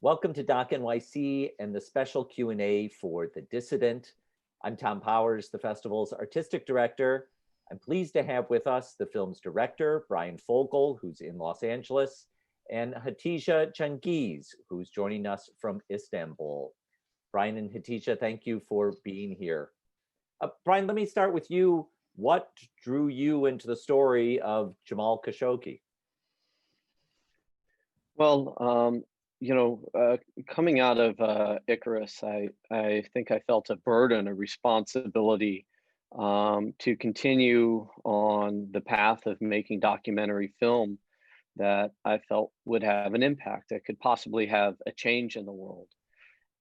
Welcome to Doc NYC and the special Q&A for The Dissident. I'm Tom Powers, the festival's artistic director. I'm pleased to have with us the film's director, Bryan Fogel, who's in Los Angeles, and Hatice Cengiz, who's joining us from Istanbul. Bryan and Hatice, thank you for being here. Bryan, let me start with you. What drew you into the story of Jamal Khashoggi? Well, coming out of Icarus, I think I felt a burden, a responsibility to continue on the path of making documentary film that I felt would have an impact, that could possibly have a change in the world.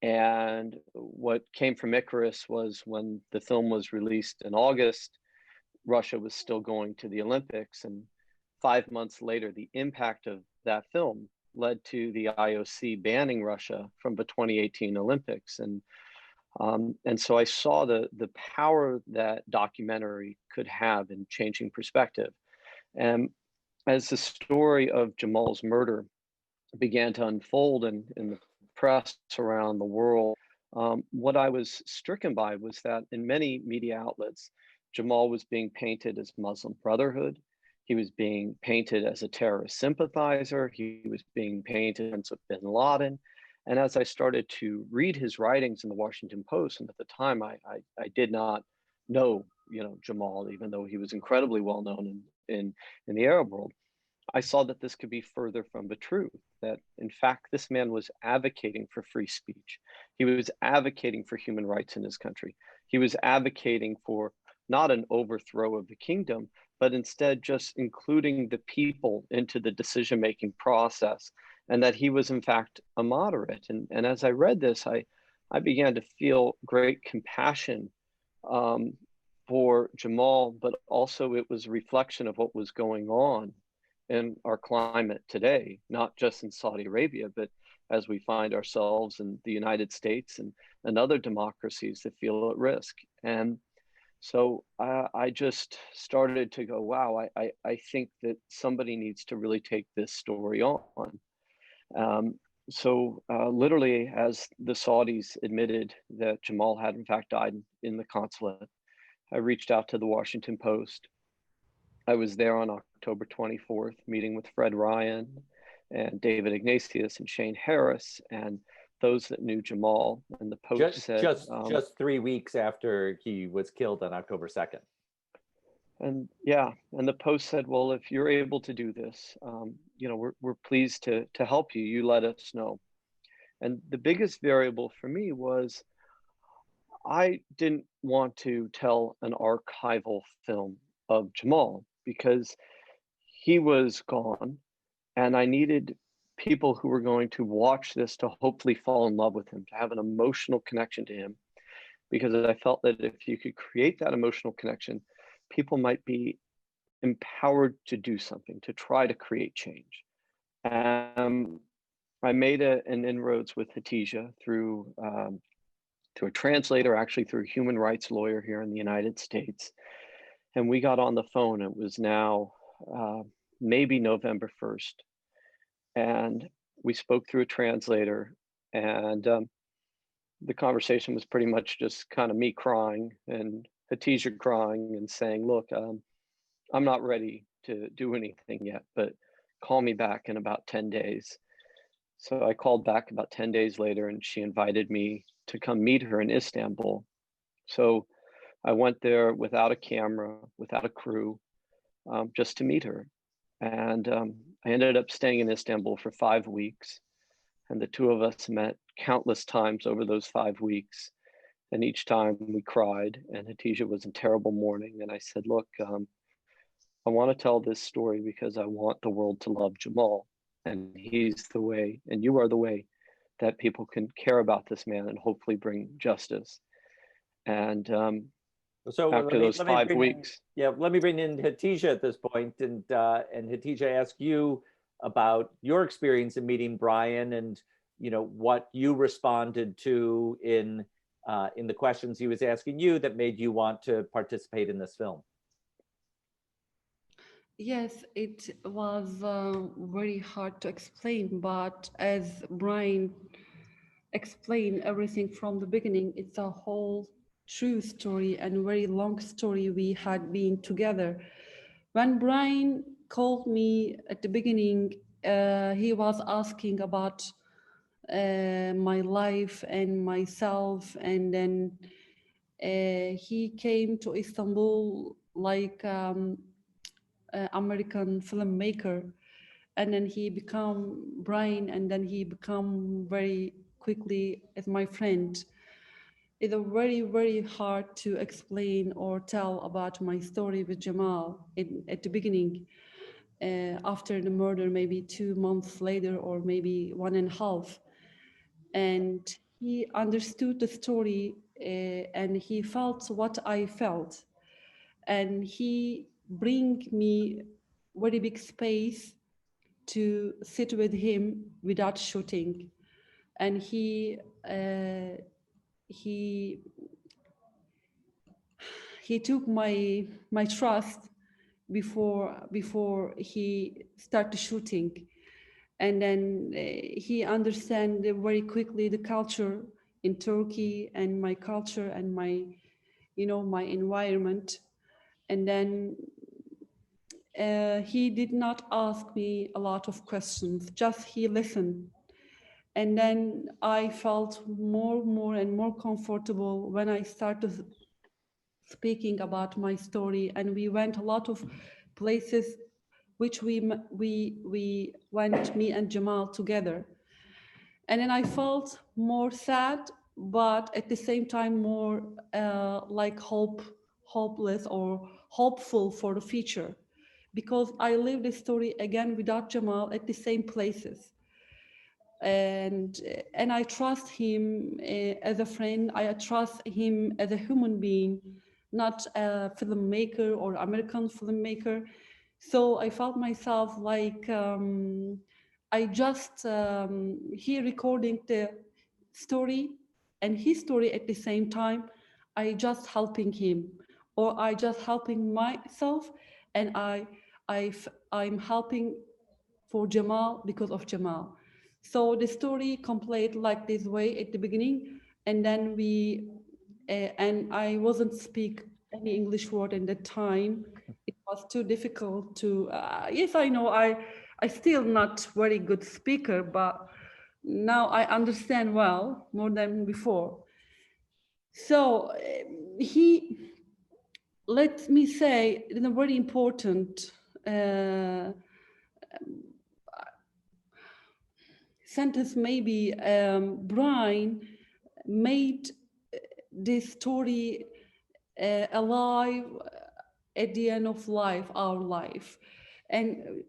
And what came from Icarus was when the film was released in August, Russia was still going to the Olympics. And 5 months later, the impact of that film led to the IOC banning Russia from the 2018 Olympics. And so I saw the power that documentary could have in changing perspective. And as the story of Jamal's murder began to unfold in the press around the world, what I was stricken by was that in many media outlets, Jamal was being painted as Muslim Brotherhood. He was being painted as a terrorist sympathizer. He was being painted as bin Laden. And as I started to read his writings in the Washington Post, and at the time I did not know, Jamal, even though he was incredibly well known in the Arab world, I saw that this could be further from the truth, that in fact, this man was advocating for free speech. He was advocating for human rights in his country. He was advocating for not an overthrow of the kingdom, but instead just including the people into the decision-making process, and that he was in fact a moderate. And as I read this, I began to feel great compassion for Jamal, but also it was a reflection of what was going on in our climate today, not just in Saudi Arabia, but as we find ourselves in the United States and other democracies that feel at risk. And so I just started to go, wow, I think that somebody needs to really take this story on. Literally, as the Saudis admitted that Jamal had in fact died in the consulate, I reached out to the Washington Post. I was there on October 24th, meeting with Fred Ryan and David Ignatius and Shane Harris and those that knew Jamal. And the Post said just 3 weeks after he was killed on October 2nd. And the Post said, well, if you're able to do this, we're pleased to help you. You let us know. And the biggest variable for me was I didn't want to tell an archival film of Jamal because he was gone, and I needed people who were going to watch this to hopefully fall in love with him, to have an emotional connection to him, because I felt that if you could create that emotional connection, people might be empowered to do something, to try to create change. I made an inroads with Hatice through a translator, actually through a human rights lawyer here in the United States. And we got on the phone. It was now maybe November 1st. And we spoke through a translator, and the conversation was pretty much just kind of me crying and Hatice crying and saying, look, I'm not ready to do anything yet, but call me back in about 10 days. So I called back about 10 days later, and she invited me to come meet her in Istanbul. So I went there without a camera, without a crew, just to meet her. And I ended up staying in Istanbul for 5 weeks. And the two of us met countless times over those 5 weeks. And each time we cried, and Hatice was in terrible mourning. And I said, look, I want to tell this story because I want the world to love Jamal. And he's the way, and you are the way that people can care about this man and hopefully bring justice. And so after those 5 weeks. Let me bring in Hatice at this point, and Hatice, ask you about your experience in meeting Bryan, and what you responded to in the questions he was asking you that made you want to participate in this film. Yes, it was very hard to explain, but as Brian explained everything from the beginning, it's a whole true story and very long story we had been together. When Brian called me at the beginning, he was asking about my life and myself, and then he came to Istanbul like American filmmaker, and then he become Brian, and then he become very quickly as my friend. It's a very hard to explain or tell about my story with Jamal at the beginning. After the murder, maybe 2 months later, or maybe 1.5, and he understood the story, and he felt what I felt, and he bring me very big space to sit with him without shooting, and he he took my trust before he started shooting, and then he understand very quickly the culture in Turkey and my culture and my my environment, and then he did not ask me a lot of questions, just he listened. And then I felt more and more comfortable when I started speaking about my story, and we went a lot of places which we went, me and Jamal, together. And then I felt more sad, but at the same time more like hopeless or hopeful for the future, because I lived the story again without Jamal at the same places, and I trust him as a friend. I trust him as a human being, not a filmmaker or American filmmaker. So I felt myself like I just he recording the story and his story at the same time. I just helping him, or I just helping myself, and I'm helping for Jamal because of Jamal. So the story complete like this way at the beginning, and then and I wasn't speak any English word at that time. It was too difficult to. Yes, I know. I still not very good speaker, but now I understand well more than before. So he let me say in a very important uh, sentence, maybe Brian made this story alive at the end of life, our life. And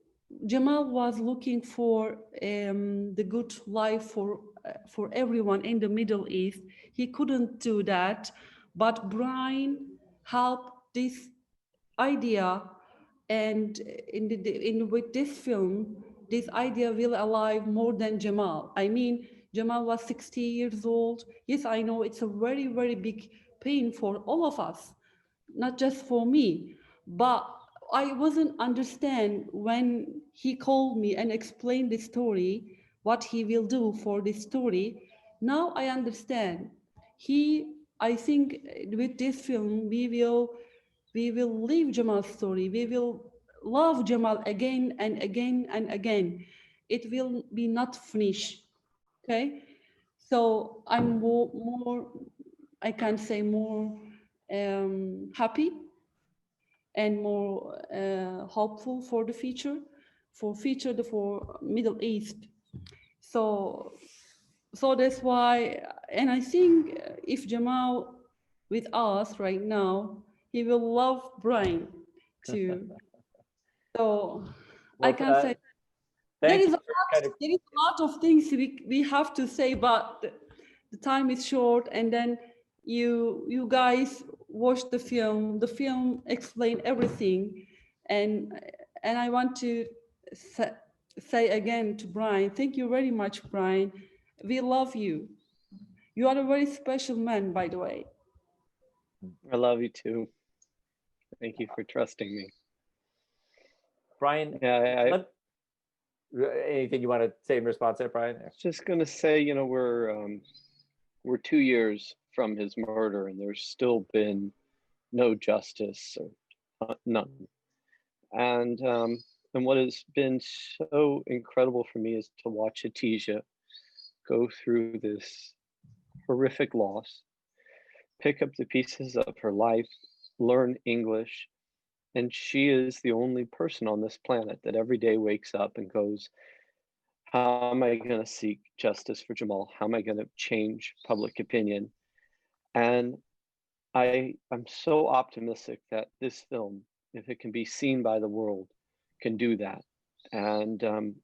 Jamal was looking for the good life for everyone in the Middle East. He couldn't do that, but Brian helped this idea, and in with this film, this idea will alive more than Jamal. I mean, Jamal was 60 years old. Yes, I know it's a very big pain for all of us, not just for me, but I wasn't understand when he called me and explained the story, what he will do for this story. Now I understand. He, I think with this film, we will leave Jamal's story. We will love Jamal again and again and again. It will be not finished. Okay, so I'm more, I can say more happy and more hopeful for the future, for Middle East. So so that's why, and I think if Jamal with us right now, he will love Brian too. So I Well, can say there thank is you a for lot, kind of there is a lot of things we have to say, but the time is short, and then you guys watch the film. The film explain everything, and and I want to say, say again to Brian, thank you very much, Brian. We love you. You are a very special man, by the way. I love you too. Thank you for trusting me. Brian, Yeah, anything you want to say in response to that, Brian? was just going to say, you know, we're 2 years from his murder, and there's still been no justice, or none. And what has been so incredible for me is to watch Hatice go through this horrific loss, pick up the pieces of her life, learn English, and she is the only person on this planet that every day wakes up and goes, how am I going to seek justice for Jamal? How am I going to change public opinion? And I'm so optimistic that this film, if it can be seen by the world, can do that. And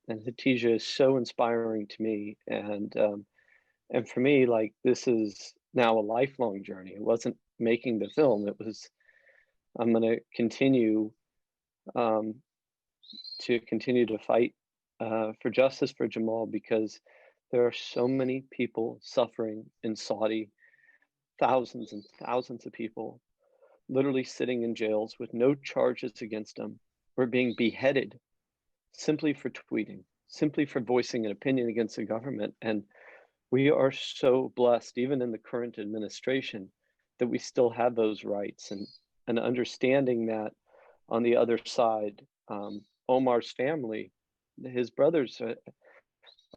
Hatice is so inspiring to me. And for me, like, this is now a lifelong journey. It wasn't making the film. It was, I'm going to continue to fight for justice for Jamal, because there are so many people suffering in Saudi, thousands and thousands of people literally sitting in jails with no charges against them, or being beheaded simply for tweeting, simply for voicing an opinion against the government. And we are so blessed, even in the current administration, that we still have those rights, and understanding that on the other side, Omar's family, his brothers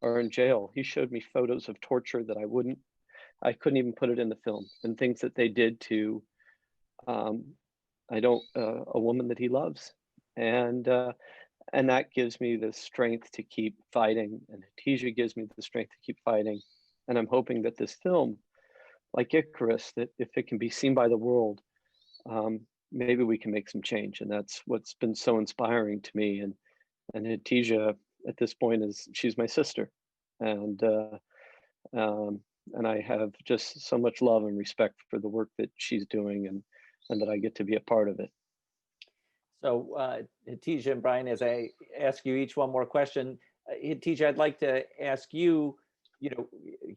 are in jail. He showed me photos of torture that I couldn't even put it in the film, and things that they did to a woman that he loves. And that gives me the strength to keep fighting, and Hatice gives me the strength to keep fighting. And I'm hoping that this film, like Icarus, that if it can be seen by the world, maybe we can make some change. And that's what's been so inspiring to me. And Hatice at this point she's my sister. And I have just so much love and respect for the work that she's doing, and that I get to be a part of it. So Hatice and Brian, as I ask you each one more question, Hatice, I'd like to ask you,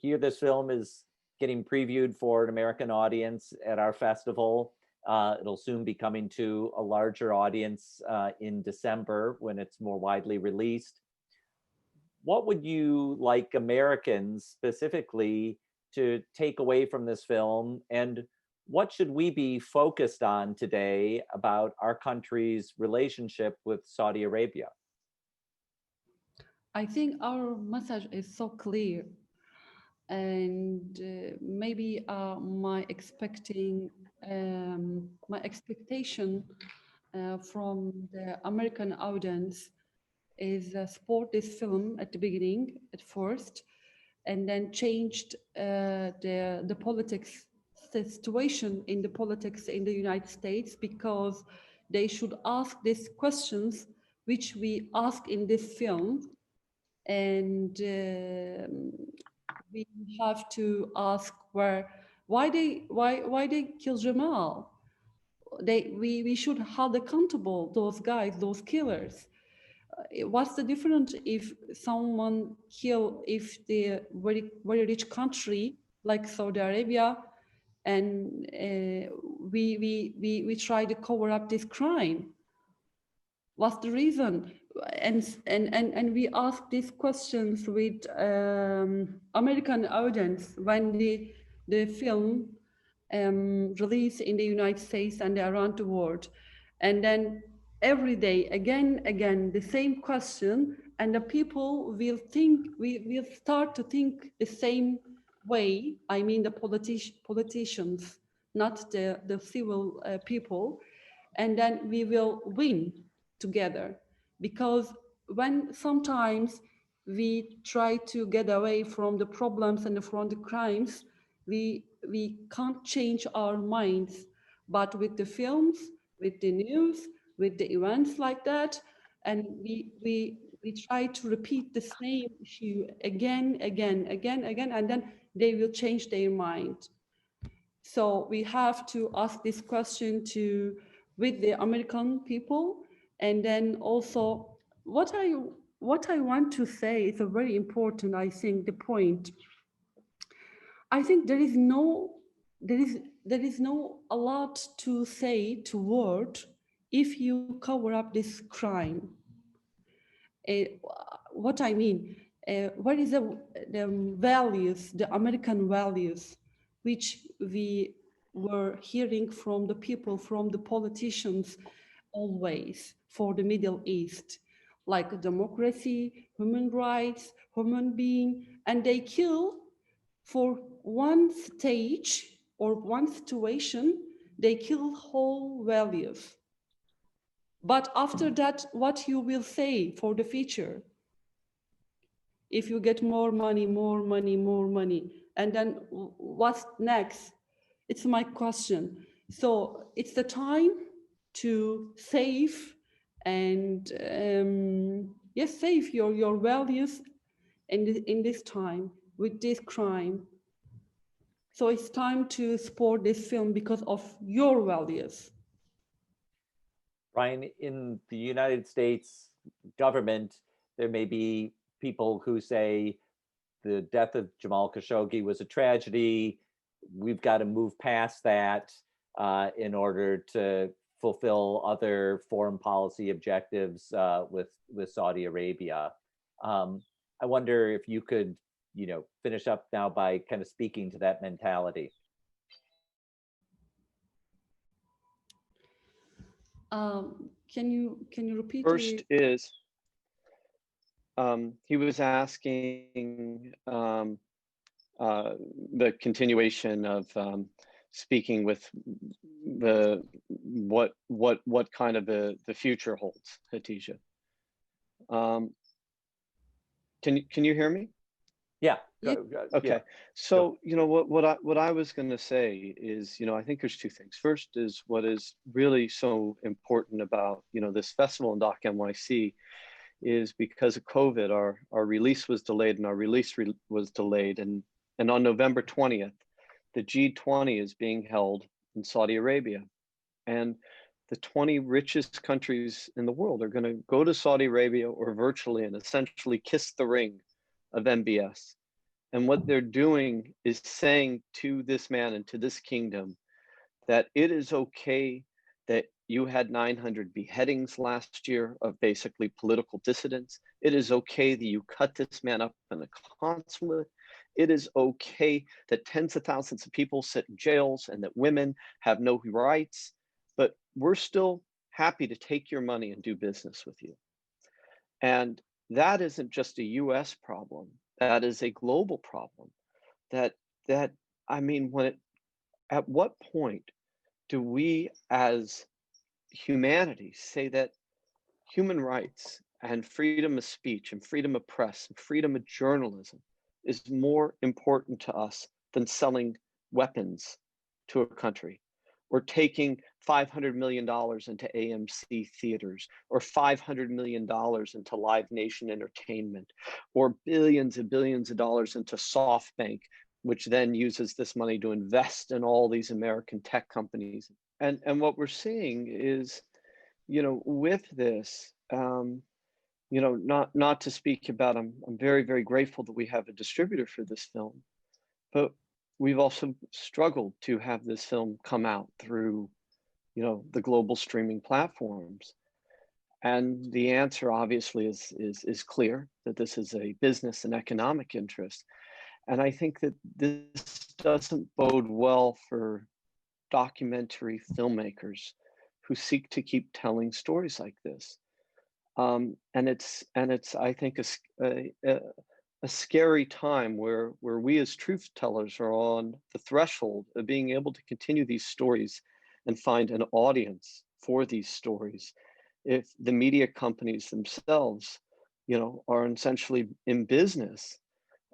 here this film is getting previewed for an American audience at our festival. It'll soon be coming to a larger audience in December when it's more widely released. What would you like Americans specifically to take away from this film, and what should we be focused on today about our country's relationship with Saudi Arabia? I think our message is so clear, and maybe my expectation from the American audience is support this film at the beginning, at first, and then changed the politics, the situation in the politics in the United States, because they should ask these questions which we ask in this film. And we have to ask why they kill Jamal. We should hold accountable those guys, those killers. What's the difference if someone if the very rich country like Saudi Arabia, and we try to cover up this crime? What's the reason? And we ask these questions with American audience when the film released in the United States and around the world, and then every day again the same question, and the people will think, we will start to think the same way. I mean the politicians, not the civil people, and then we will win together. Because when sometimes we try to get away from the problems and from the crimes, we can't change our minds. But with the films, with the news, with the events like that, and we try to repeat the same issue again, and then they will change their mind. So we have to ask this question with the American people. And then also what I want to say is a very important, I think, the point. I think there is no a lot to say to word if you cover up this crime. what I mean, what is the values, the American values, which we were hearing from the people, from the politicians always for the Middle East, like democracy, human rights, human being, and they kill for one stage or one situation, they kill whole values. But after that, what you will say for the future? If you get more money, more money, more money, and then what's next? It's my question. So it's the time to save and yes, save your values in this time with this crime. So it's time to support this film because of your values. Bryan, in the United States government, there may be people who say the death of Jamal Khashoggi was a tragedy. We've got to move past that in order to fulfill other foreign policy objectives with Saudi Arabia. I wonder if you could, finish up now by kind of speaking to that mentality. Can you repeat? First is he was asking the continuation of speaking with what kind of the future holds, Hatice. Can you hear me? Yeah. Okay. Yeah. So, what I was going to say is, I think there's two things. First is what is really so important about, this festival in Doc NYC is because of COVID, our release was delayed and our release was delayed. And on November 20th, the G20 is being held in Saudi Arabia. And the 20 richest countries in the world are going to go to Saudi Arabia or virtually and essentially kiss the ring of MBS. And what they're doing is saying to this man and to this kingdom that it is okay that you had 900 beheadings last year of basically political dissidents. It is okay that you cut this man up in the consulate. It is okay that tens of thousands of people sit in jails and that women have no rights, but we're still happy to take your money and do business with you. And that isn't just a US problem. That is a global problem. At what point do we as humanity say that human rights and freedom of speech and freedom of press and freedom of journalism is more important to us than selling weapons to a country, or taking $500 million into AMC theaters, or $500 million into Live Nation Entertainment, or billions and billions of dollars into SoftBank, which then uses this money to invest in all these American tech companies. And what we're seeing is, with this, not to speak about, I'm very, very grateful that we have a distributor for this film, but we've also struggled to have this film come out through, the global streaming platforms. And the answer obviously is clear, that this is a business and economic interest. And I think that this doesn't bode well for documentary filmmakers who seek to keep telling stories like this. And it's I think a scary time where we as truth tellers are on the threshold of being able to continue these stories and find an audience for these stories. If the media companies themselves, are essentially in business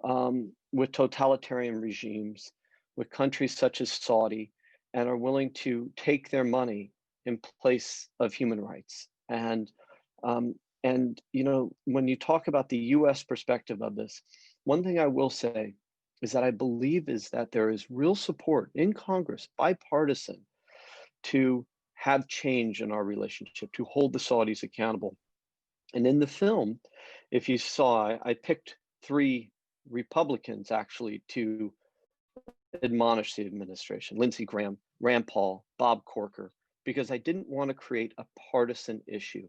with totalitarian regimes, with countries such as Saudi, and are willing to take their money in place of human rights. And when you talk about the US perspective of this, one thing I will say is that I believe is that there is real support in Congress, bipartisan, to have change in our relationship, to hold the Saudis accountable. And in the film, if you saw, I picked 3 Republicans actually to admonish the administration: Lindsey Graham, Rand Paul, Bob Corker, because I didn't want to create a partisan issue.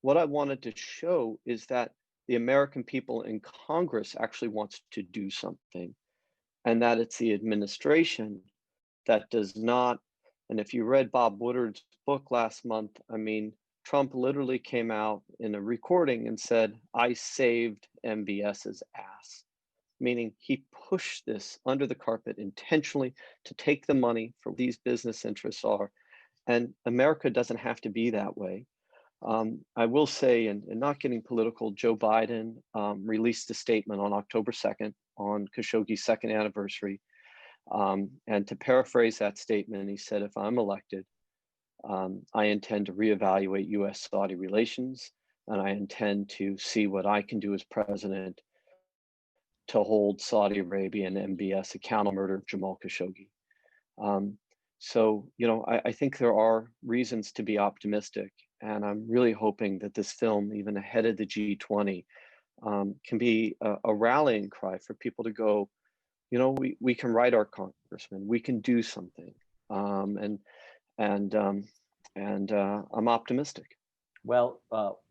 What I wanted to show is that the American people in Congress actually wants to do something, and that it's the administration that does not. And if you read Bob Woodward's book last month, I mean, Trump literally came out in a recording and said, "I saved MBS's ass," meaning he pushed this under the carpet intentionally to take the money for these business interests are. And America doesn't have to be that way. I will say, and not getting political, Joe Biden released a statement on October 2nd on Khashoggi's second anniversary. And to paraphrase that statement, he said, "If I'm elected, I intend to reevaluate US-Saudi relations, and I intend to see what I can do as president to hold Saudi Arabia and MBS accountable for the murder of Jamal Khashoggi." So, I think there are reasons to be optimistic, and I'm really hoping that this film, even ahead of the G20, can be a rallying cry for people to go, we can write our congressman, we can do something, and I'm optimistic. Well,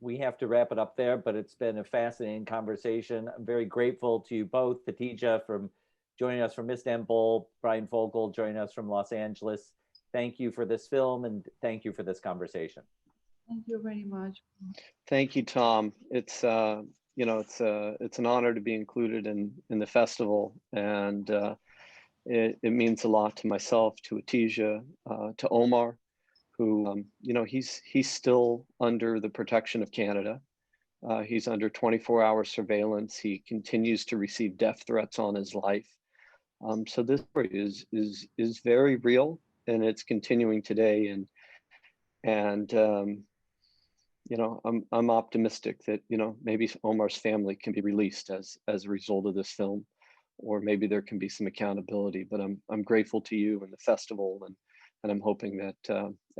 we have to wrap it up there, but it's been a fascinating conversation. I'm very grateful to you both, Hatice from joining us from Istanbul, Bryan Fogel joining us from Los Angeles. Thank you for this film, and thank you for this conversation. Thank you very much. Thank you, Tom. It's it's an honor to be included in the festival, and it means a lot to myself, to Hatice, to Omar, who he's still under the protection of Canada. He's under 24-hour surveillance. He continues to receive death threats on his life. So this story is very real, and it's continuing today. And I'm optimistic that maybe Omar's family can be released as a result of this film, or maybe there can be some accountability. But I'm grateful to you and the festival, and I'm hoping that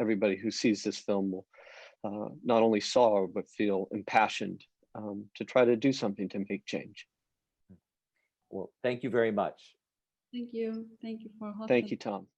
everybody who sees this film will not only saw but feel impassioned to try to do something to make change. Well, thank you very much. Thank you. Thank you for hosting. Thank you, Tom.